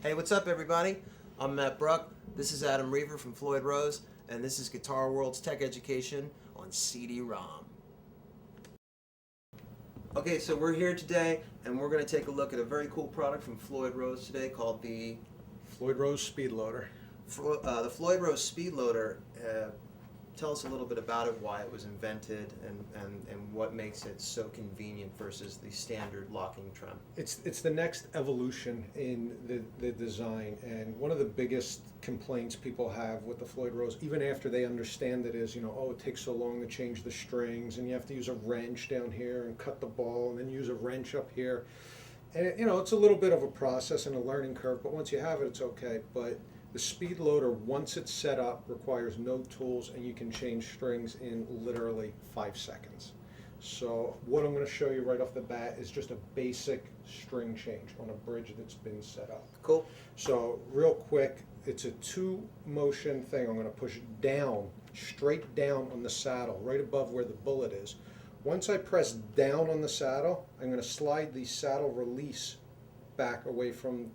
Hey, what's up, everybody? I'm Matt Bruck. This is Adam Reaver from Floyd, and this is Guitar World's Tech Education on CD-ROM. Okay, so we're here today, and we're going to take a look at a very cool product from Floyd today called the Floyd Speedloader. The Floyd Speedloader. Tell us a little bit about it, why it was invented, and what makes it so convenient versus the standard locking trem. It's the next evolution in the design, and one of the biggest complaints people have with the Floyd Rose, even after they understand it, is, oh, it takes so long to change the strings, and you have to use a wrench down here and cut the ball, and then use a wrench up here. And it's a little bit of a process and a learning curve, but once you have it, it's okay. But the Speedloader, once it's set up, requires no tools, and you can change strings in literally 5 seconds. So what I'm going to show you right off the bat is just a basic string change on a bridge that's been set up. Cool. So real quick, it's a 2-motion thing. I'm going to push down, straight down on the saddle, right above where the bullet is. Once I press down on the saddle, I'm going to slide the saddle release back away from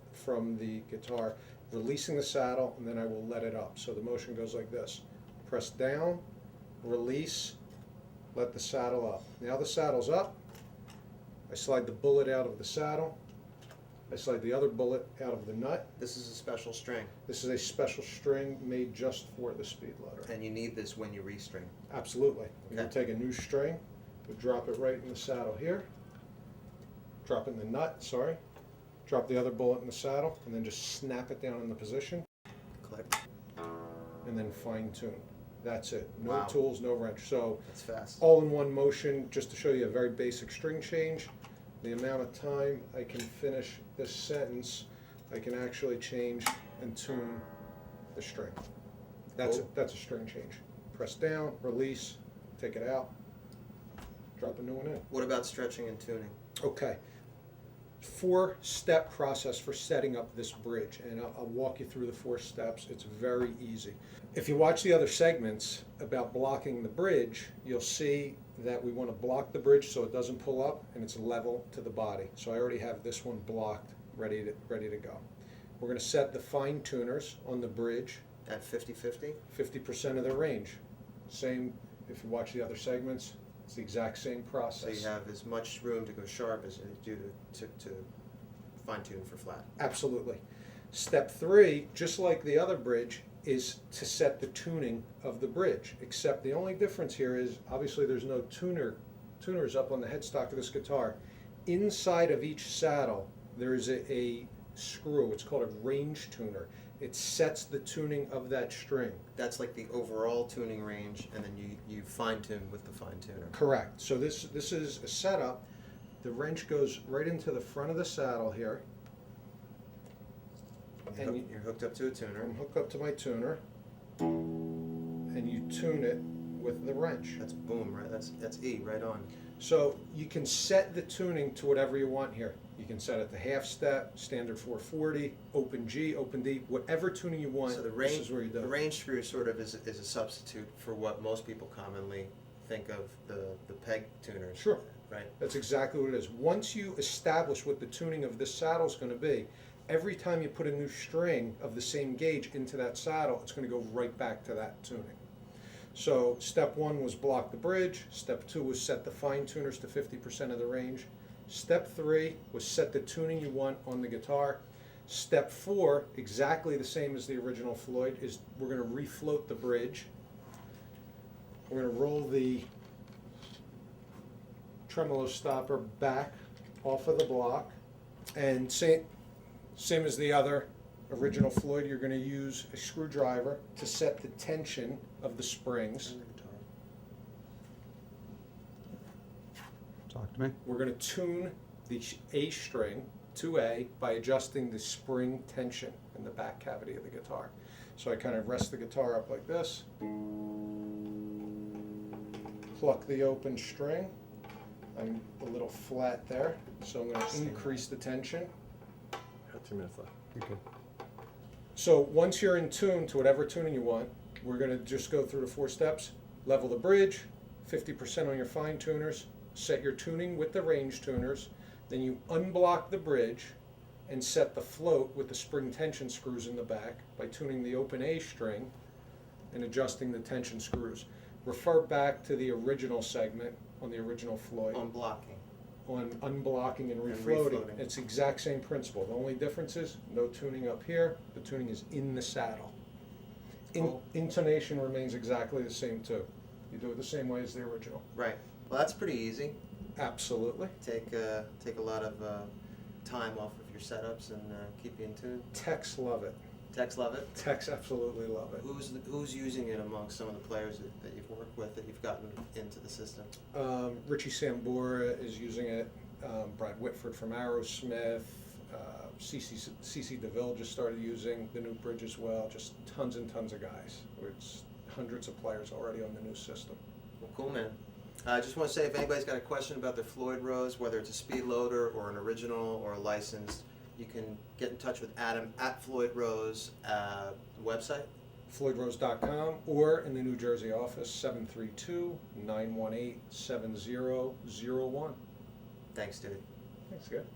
the guitar, releasing the saddle, and then I will let it up. So the motion goes like this. Press down, release, let the saddle up. Now the saddle's up. I slide the bullet out of the saddle. I slide the other bullet out of the nut. This is a special string. This is a special string made just for the Speedloader. And you need this when you restring. Absolutely. Okay. You take a new string, we drop it right in the saddle here, drop it in the nut, drop the other bullet in the saddle, and then just snap it down in the position. Click. And then fine tune. That's it. No Wow. tools, no wrench. So That's fast. all in one motion, just to show you a very basic string change. The amount of time I can finish this sentence, I can actually change and tune the string. That's a string change. Press down, release, take it out, drop a new one in. What about stretching and tuning? Okay. 4-step process for setting up this bridge, and I'll walk you through the 4 steps. It's very easy. If you watch the other segments about blocking the bridge, you'll see that we want to block the bridge so it doesn't pull up and it's level to the body. So I already have this one blocked, ready to go. We're going to set the fine tuners on the bridge At 50-50? 50% of the range. Same if you watch the other segments. It's the exact same process. So you have as much room to go sharp as you do to fine tune for flat. Absolutely. Step 3, just like the other bridge, is to set the tuning of the bridge, except the only difference here is obviously there's no tuners up on the headstock of this guitar. Inside of each saddle there is a screw. It's called a range tuner. It sets the tuning of that string. That's like the overall tuning range, and then you fine tune with the fine tuner. Correct. So this is a setup. The wrench goes right into the front of the saddle here. And You're hooked up to a tuner. I'm hooked up to my tuner, and you tune it with the wrench. That's boom, right? That's E, right on. So you can set the tuning to whatever you want here. You can set it to half step, standard 440, open G, open D, whatever tuning you want. So the this is where you do the it. range screw sort of is a substitute for what most people commonly think of the peg tuners. Sure. Right. That's exactly what it is. Once you establish what the tuning of this saddle is going to be, every time you put a new string of the same gauge into that saddle, it's going to go right back to that tuning. So step 1 was block the bridge. Step 2 was set the fine tuners to 50% of the range. Step 3 was set the tuning you want on the guitar. Step 4, exactly the same as the original Floyd, is we're going to refloat the bridge. We're going to roll the tremolo stopper back off of the block, and same as the other original Floyd, you're going to use a screwdriver to set the tension of the springs. Talk to me. We're going to tune the A string to A by adjusting the spring tension in the back cavity of the guitar. So I kind of rest the guitar up like this, pluck the open string. I'm a little flat there, so I'm going to increase the tension. Got 2 minutes left. You're good. So once you're in tune to whatever tuning you want, we're going to just go through the 4 steps. Level the bridge, 50% on your fine tuners, set your tuning with the range tuners, then you unblock the bridge, and set the float with the spring tension screws in the back by tuning the open A string and adjusting the tension screws. Refer back to the original segment on the original Floyd On blocking. on unblocking and And refloating. refloating. It's the exact same principle. The only difference is no tuning up here. The tuning is in the saddle. Cool. Intonation remains exactly the same too. You do it the same way as the original. Right. Well, that's pretty easy. Absolutely. Take a lot of time off of your setups and keep you in tune. Techs love it. Techs love it. Techs absolutely love it. Who's using it amongst some of the players that you've worked with that you've gotten into the system? Richie Sambora is using it. Brad Whitford from Aerosmith. CC DeVille just started using the new bridge as well. Just tons and tons of guys. It's hundreds of players already on the new system. Well, cool, man. I just want to say, if anybody's got a question about their Floyd Rose, whether it's a Speedloader or an original or a licensed, you can get in touch with Adam at Floyd Rose website. FloydRose.com or in the New Jersey office, 732-918-7001. Thanks, dude. Thanks, good.